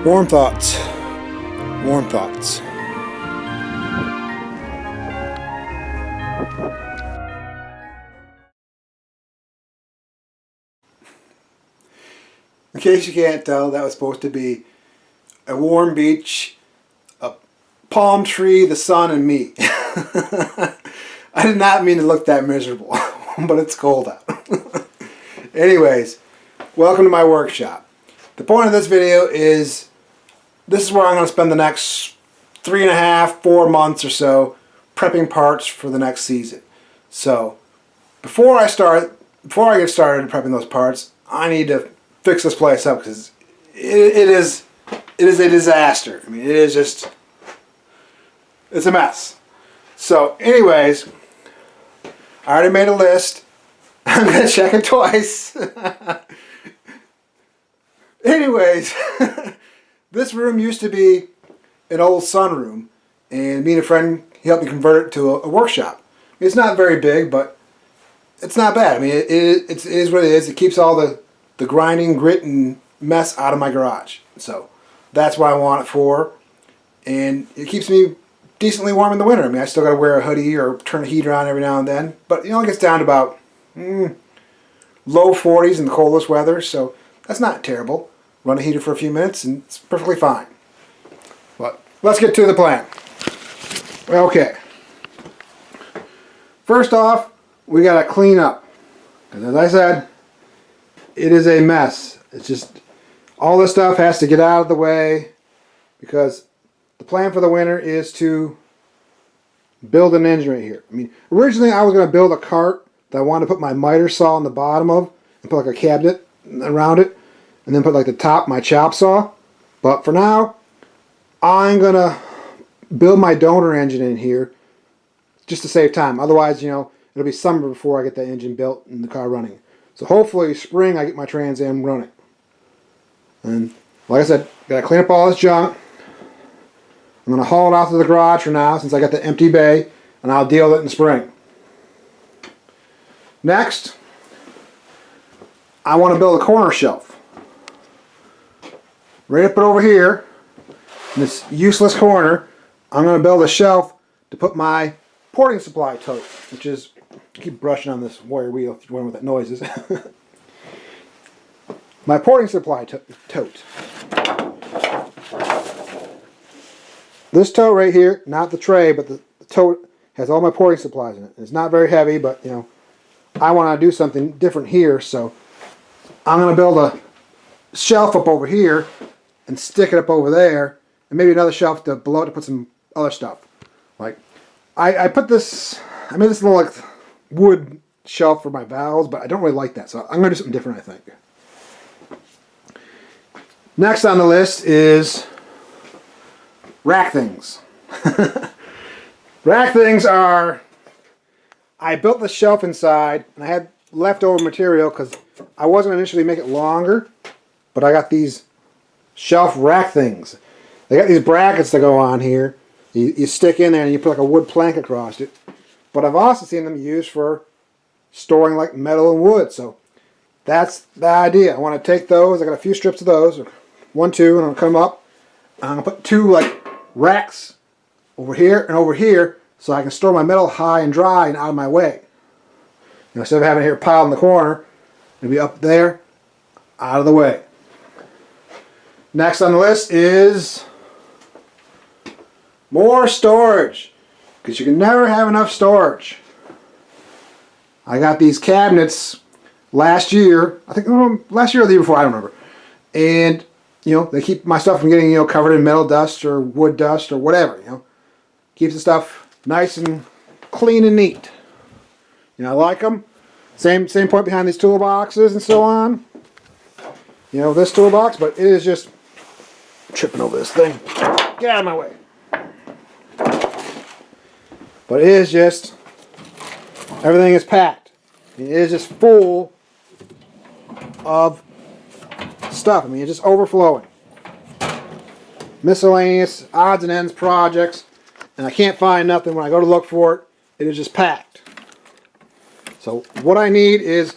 Warm thoughts. Warm thoughts. In case you can't tell, that was supposed to be a warm beach, a palm tree, the sun, and me. I did not mean to look that miserable, but it's cold out. Anyways, welcome to my workshop. The point of this video is, this is where I'm going to spend the next 3.5, 4 months or so prepping parts for the next season. So, before I get started prepping those parts, I need to fix this place up because it is a disaster. I mean, it is just, it's a mess. So, anyways, I already made a list. I'm going to check it twice. Anyways, this room used to be an old sunroom, and me and a friend, he helped me convert it to a workshop. It's not very big, but it's not bad. I mean, it is what it is. It keeps all the grinding, grit, and mess out of my garage. So that's what I want it for, and it keeps me decently warm in the winter. I mean, I still got to wear a hoodie or turn the heater on every now and then, but it only gets down to about low 40s in the coldest weather, so that's not terrible. Run a heater for a few minutes and it's perfectly fine. But let's get to the plan. Okay. First off, we got to clean up. Because as I said, it is a mess. It's just, all this stuff has to get out of the way, because the plan for the winter is to build an engine right here. I mean, originally I was going to build a cart that I wanted to put my miter saw on the bottom of and put like a cabinet around it, and then put like the top my chop saw. But for now, I'm going to build my donor engine in here just to save time. Otherwise, you know, it'll be summer before I get that engine built and the car running. So hopefully spring I get my Trans Am running. And like I said, got to clean up all this junk. I'm going to haul it out to the garage for now since I got the empty bay, and I'll deal with it in spring. Next, I want to build a corner shelf. Right up over here, in this useless corner, I'm going to build a shelf to put my porting supply tote, which is, I keep brushing on this wire wheel, if you're wondering what that noise is. My porting supply tote. This tote right here, not the tray, but the tote has all my porting supplies in it. It's not very heavy, but you know, I want to do something different here, so I'm going to build a shelf up over here and stick it up over there, and maybe another shelf below it to put some other stuff. Like, I made this little like wood shelf for my valves, but I don't really like that, so I'm going to do something different, I think. Next on the list is rack things. Rack things are, I built the shelf inside, and I had leftover material because I wasn't initially make it longer, but I got these shelf rack things. They got these brackets that go on here. You stick in there and you put like a wood plank across it. But I've also seen them used for storing like metal and wood. So that's the idea. I want to take those. I got a few strips of those, 1, 2, and I'll come up. I'm gonna put 2 like racks over here and over here, so I can store my metal high and dry and out of my way. You know, instead of having it here piled in the corner, it'll be up there, out of the way. Next on the list is more storage, because you can never have enough storage. I got these cabinets last year, I think last year or the year before, I don't remember. And you know, they keep my stuff from getting, you know, covered in metal dust or wood dust or whatever, you know. Keeps the stuff nice and clean and neat. You know, I like them. Same point behind these toolboxes and so on. You know, this toolbox, but it is just tripping over this thing. Get out of my way. But it is just, everything is packed. It is just full of stuff. I mean, it's just overflowing. Miscellaneous odds and ends projects, and I can't find nothing. When I go to look for it, it is just packed. So what I need is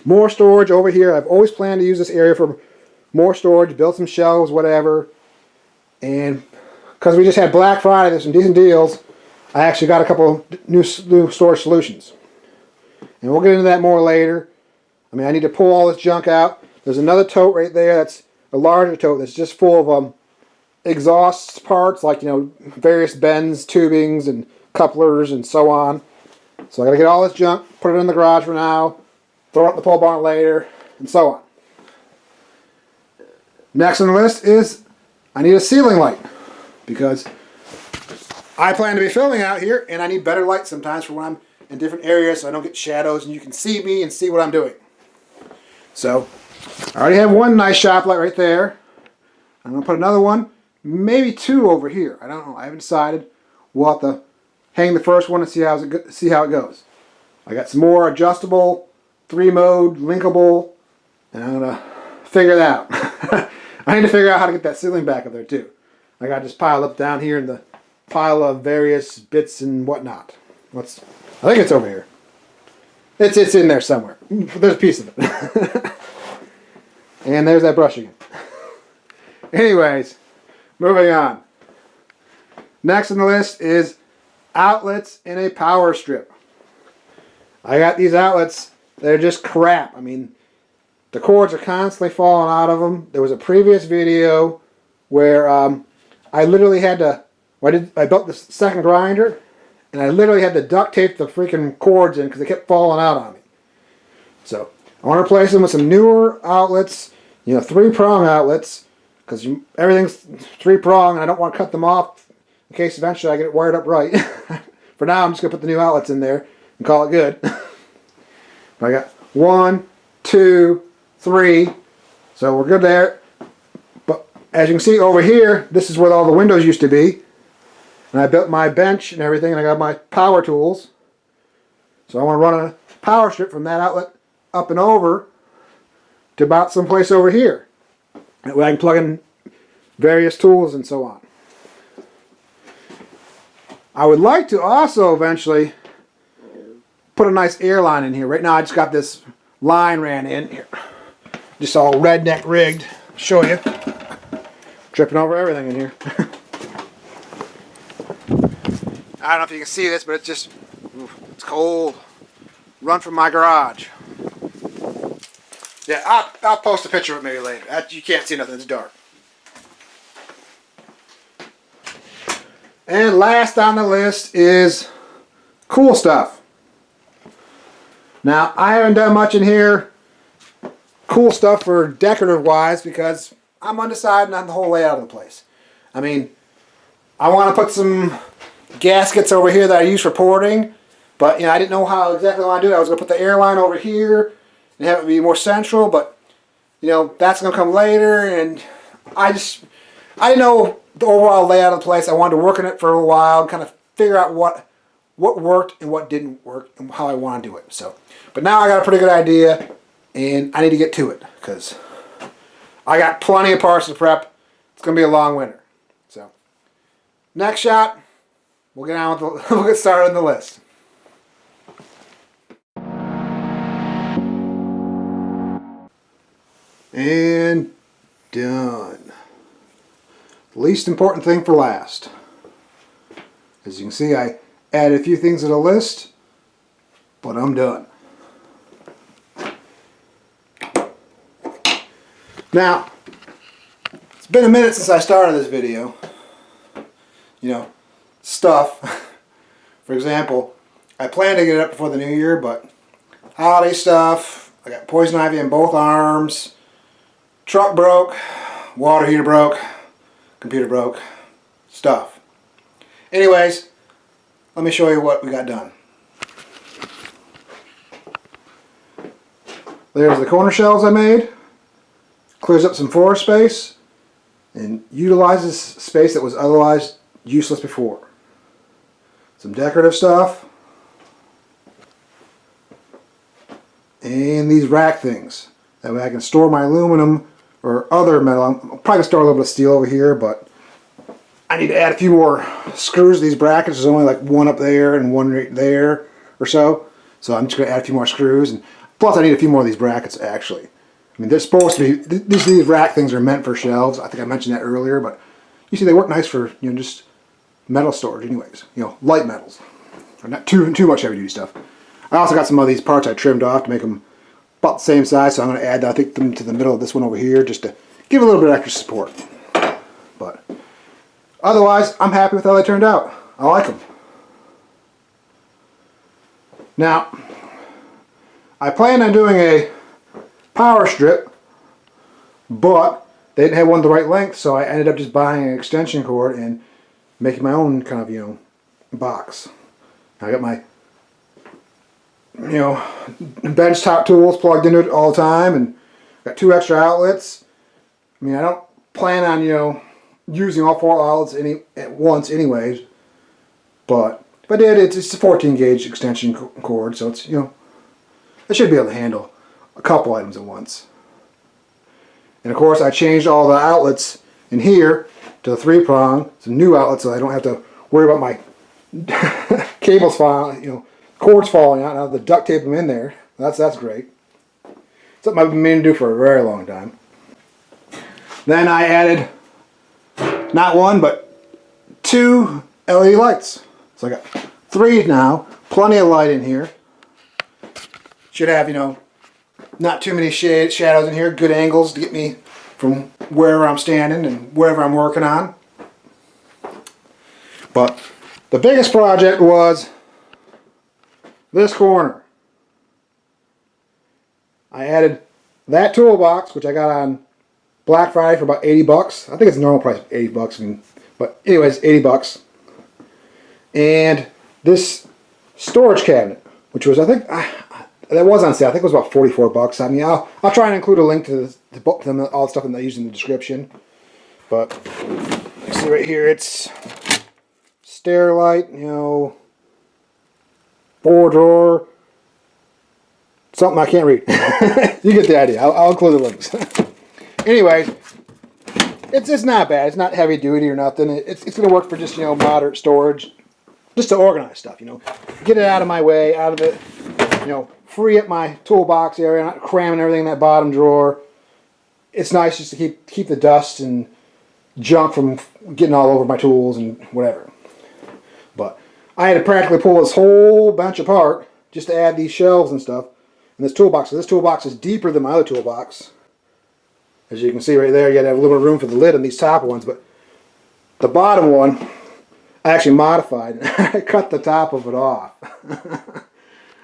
more storage over here. I've always planned to use this area for more storage, build some shelves, whatever. And because we just had Black Friday, there's some decent deals, I actually got a couple new storage solutions. And we'll get into that more later. I mean, I need to pull all this junk out. There's another tote right there that's a larger tote that's just full of exhaust parts, like, you know, various bends, tubings, and couplers, and so on. So I gotta get all this junk, put it in the garage for now, throw it in the pole barn later, and so on. Next on the list is I need a ceiling light, because I plan to be filming out here, and I need better light sometimes for when I'm in different areas so I don't get shadows and you can see me and see what I'm doing. So I already have one nice shop light right there. I'm going to put another one, maybe two over here. I don't know. I haven't decided. We'll have to hang the first one and see how it goes. I got some more adjustable, 3-mode, linkable, and I'm going to figure that out. I need to figure out how to get that ceiling back up there too. I got just piled up down here in the pile of various bits and whatnot. I think it's over here. It's in there somewhere. There's a piece of it. And there's that brush again. Anyways, moving on. Next on the list is outlets in a power strip. I got these outlets. They're just crap. I mean, the cords are constantly falling out of them. There was a previous video where I literally had to, I built the second grinder, and I literally had to duct tape the freaking cords in because they kept falling out on me. So I want to replace them with some newer outlets, you know, 3-prong outlets, because everything's 3-prong, and I don't want to cut them off in case eventually I get it wired up right. For now, I'm just going to put the new outlets in there and call it good. I got 1, 2, 3, so we're good there. But as you can see over here, this is where all the windows used to be. And I built my bench and everything, and I got my power tools. So I want to run a power strip from that outlet up and over to about someplace over here. That way I can plug in various tools and so on. I would like to also eventually put a nice air line in here. Right now I just got this line ran in here. Just all redneck rigged. I'll show you. Tripping over everything in here. I don't know if you can see this, but it's cold. Run from my garage. Yeah, I'll post a picture of it maybe later. You can't see nothing, it's dark. And last on the list is cool stuff. Now, I haven't done much in here, cool stuff for decorative wise, because I'm undecided on the whole layout of the place. I mean, I want to put some gaskets over here that I use for porting, but you know, I didn't know how exactly I want to do it. I was going to put the airline over here and have it be more central, but you know, that's going to come later, and I didn't know the overall layout of the place. I wanted to work on it for a while and kind of figure out what worked and what didn't work and how I want to do it. So, but now I got a pretty good idea, and I need to get to it because I got plenty of parts to prep. It's going to be a long winter. So, next shot. We'll get on with we'll get started on the list. And done. The least important thing for last. As you can see, I added a few things to the list, but I'm done. Now, it's been a minute since I started this video. You know, stuff. For example, I plan to get it up before the new year, but holiday stuff. I got poison ivy in both arms. Truck broke. Water heater broke. Computer broke. Stuff. Anyways, let me show you what we got done. There's the corner shelves I made. Clears up some floor space and utilizes space that was otherwise useless before. Some decorative stuff. And these rack things. That way I can store my aluminum or other metal. I'm probably going to store a little bit of steel over here, but I need to add a few more screws to these brackets. There's only like one up there and one right there or so. So I'm just going to add a few more screws. And plus I need a few more of these brackets actually. I mean, they're supposed to be, these rack things are meant for shelves. I think I mentioned that earlier, but you see they work nice for, you know, just metal storage anyways. You know, light metals. Or not too much heavy duty stuff. I also got some of these parts I trimmed off to make them about the same size, so I'm going to add, I think, them to the middle of this one over here just to give a little bit of extra support. But otherwise, I'm happy with how they turned out. I like them. Now, I planned on doing a power strip, but they didn't have one the right length, so I ended up just buying an extension cord and making my own kind of, you know, box. I got my, you know, bench top tools plugged into it all the time, and got 2 extra outlets. I mean, I don't plan on, you know, using all 4 outlets at once anyways, but if I did, it's a 14 gauge extension cord, so it's, you know, I should be able to handle a couple items at once. And of course, I changed all the outlets in here to the 3-prong, some new outlets, so I don't have to worry about my cables falling, you know, cords falling out. Now the duct tape them in there. That's great. Something I've been meaning to do for a very long time. Then I added not 1 but 2 LED lights. So I got 3 now. Plenty of light in here. Should have, you know, not too many shadows in here. Good angles to get me from wherever I'm standing and wherever I'm working on. But the biggest project was this corner. I added that toolbox, which I got on Black Friday for about 80 bucks. I think it's normal price, 80 bucks. I mean, but anyways, 80 bucks. And this storage cabinet, which was, I think, that was on sale. I think it was about 44 bucks. I mean, I'll try and include a link to them, all the stuff that I use in the description. But you see right here, it's Stairlight, you know, 4-drawer, something I can't read. You get the idea. I'll include the links. Anyways, it's not bad. It's not heavy duty or nothing. It's going to work for just, you know, moderate storage, just to organize stuff, you know, get it out of my way, out of it, you know, free up my toolbox area, not cramming everything in that bottom drawer. It's nice just to keep the dust and junk from getting all over my tools and whatever. But I had to practically pull this whole bench apart just to add these shelves and stuff in this toolbox. So this toolbox is deeper than my other toolbox. As you can see right there, you gotta have a little room for the lid on these top ones, but the bottom one I actually modified. I cut the top of it off.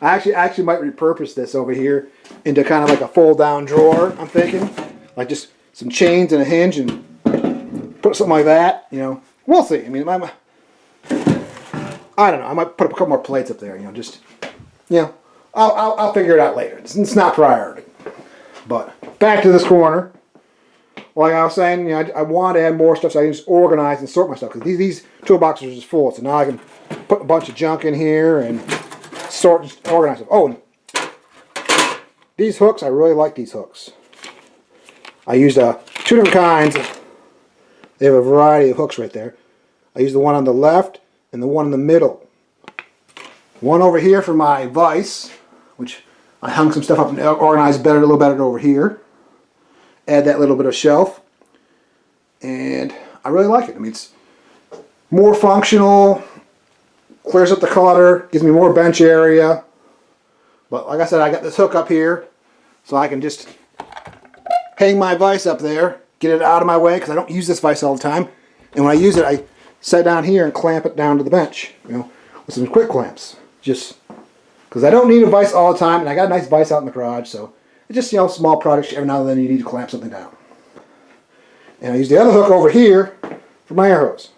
I actually might repurpose this over here into kind of like a fold down drawer, I'm thinking. Like just some chains and a hinge and put something like that, you know. We'll see. I mean, I don't know. I might put a couple more plates up there, you know, just, you know, I'll figure it out later. It's not priority. But back to this corner. Like I was saying, you know, I want to add more stuff so I can just organize and sort my stuff. Because these toolboxes are just full. So now I can put a bunch of junk in here and sort and organize them. Oh, and these hooks, I really like these hooks. I used 2 different kinds. They have a variety of hooks right there. I used the one on the left and the one in the middle. One over here for my vise, which I hung some stuff up and organized better, a little better over here. Add that little bit of shelf, and I really like it. I mean, it's more functional, clears up the clutter, gives me more bench area. But like I said, I got this hook up here, so I can just hang my vise up there, get it out of my way, because I don't use this vise all the time. And when I use it, I set down here and clamp it down to the bench, you know, with some quick clamps. Just because I don't need a vise all the time, and I got a nice vise out in the garage, so it's just, you know, small projects every now and then you need to clamp something down. And I use the other hook over here for my air hose.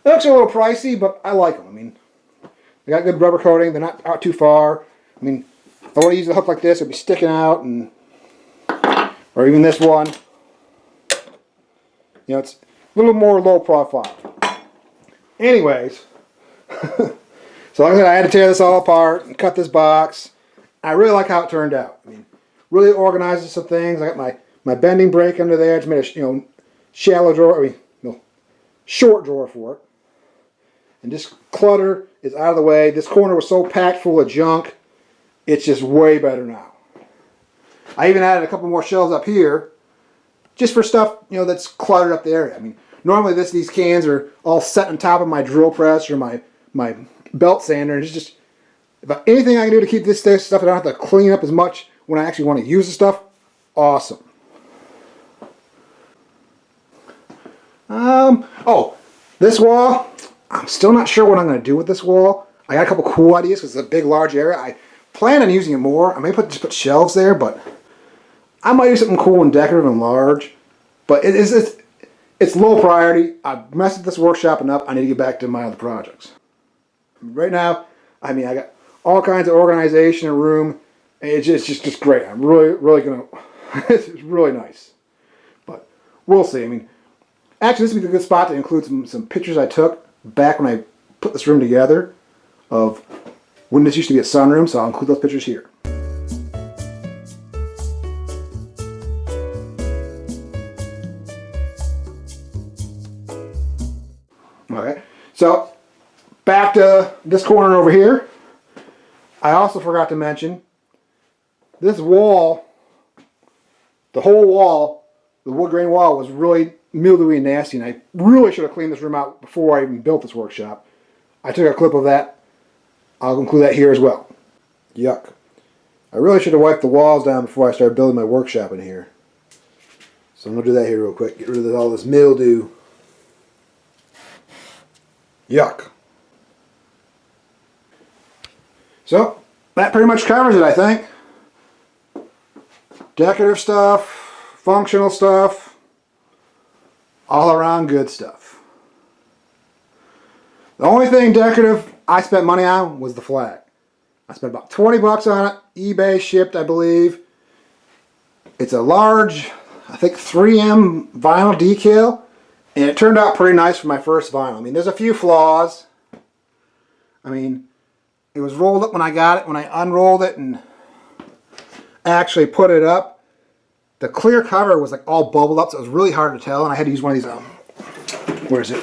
The hooks are a little pricey, but I like them. I mean, they got good rubber coating. They're not out too far. I mean, if I want to use a hook like this, it'll be sticking out, and or even this one. You know, it's a little more low profile. Anyways, so like I said, I had to tear this all apart and cut this box. I really like how it turned out. I mean, really organizes some things. I got my bending brake under there. Just made a, you know, shallow drawer. I mean, no, short drawer for it. And this clutter is out of the way. This corner was so packed full of junk. It's just way better now. I even added a couple more shelves up here, just for stuff, you know, that's cluttered up the area. I mean, normally these cans are all set on top of my drill press or my belt sander, and it's just about anything I can do to keep this stuff, I don't have to clean up as much when I actually want to use the stuff. Awesome. Oh, this wall, I'm still not sure what I'm going to do with this wall. I got a couple cool ideas because it's a big, large area. I plan on using it more. I may just put shelves there, but I might do something cool and decorative and large. But it's low priority. I've messed with this workshop enough. I need to get back to my other projects. Right now, I mean, I got all kinds of organization in a room. It's just great. I'm really gonna. It's really nice. But we'll see. I mean, actually, this would be a good spot to include some pictures I took back when I put this room together of when this used to be a sunroom. So I'll include those pictures here. Okay, so back to this corner over here. I also forgot to mention this wall, the whole wall, the wood grain wall was really mildewy and nasty, and I really should have cleaned this room out before I even built this workshop. I took a clip of that. I'll include that here as well. Yuck. I really should have wiped the walls down before I started building my workshop in here. So I'm going to do that here real quick. Get rid of all this mildew. Yuck. So, that pretty much covers it, I think. Decorative stuff, functional stuff, all around good stuff. The only thing decorative I spent money on was the flag. I spent about 20 bucks on it, eBay shipped, I believe. It's a large, I think 3M vinyl decal, and it turned out pretty nice for my first vinyl. I mean, there's a few flaws. I mean, it was rolled up when I got it. When I unrolled it and actually put it up, the clear cover was like all bubbled up, so it was really hard to tell, and I had to use one of these, where is it?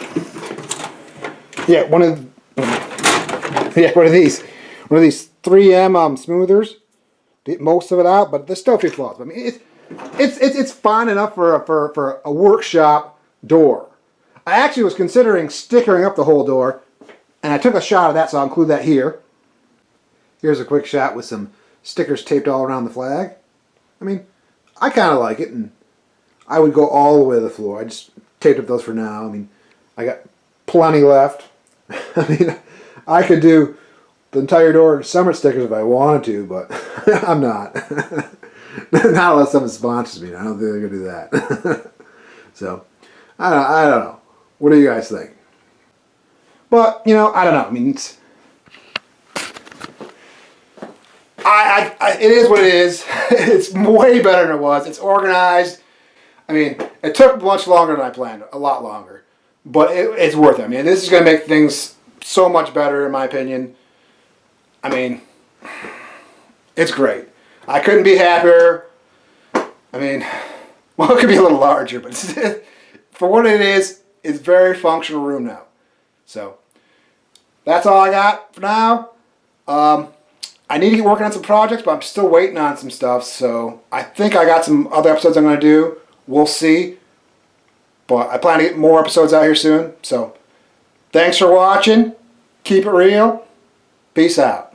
Yeah, one of these 3M smoothers. Get most of it out, but there's still a few flaws. I mean, it's fine enough for a workshop door. I actually was considering stickering up the whole door, and I took a shot of that, so I'll include that here. Here's a quick shot with some stickers taped all around the flag. I mean, I kind of like it, and I would go all the way to the floor. I just taped up those for now. I mean, I got plenty left. I mean, I could do the entire door in summer stickers if I wanted to, but I'm not. Not unless someone sponsors me. I don't think they're going to do that. So, I don't know. What do you guys think? But, you know, I don't know. I mean, it is what it is. It's way better than it was. It's organized. I mean, it took much longer than I planned. A lot longer. But it's worth it. I mean, this is going to make things so much better, in my opinion. I mean, it's great. I couldn't be happier. I mean, well, it could be a little larger, but for what it is, it's a very functional room now. So, that's all I got for now. I need to get working on some projects, but I'm still waiting on some stuff. So, I think I got some other episodes I'm going to do. We'll see. But I plan to get more episodes out here soon. So, thanks for watching. Keep it real. Peace out.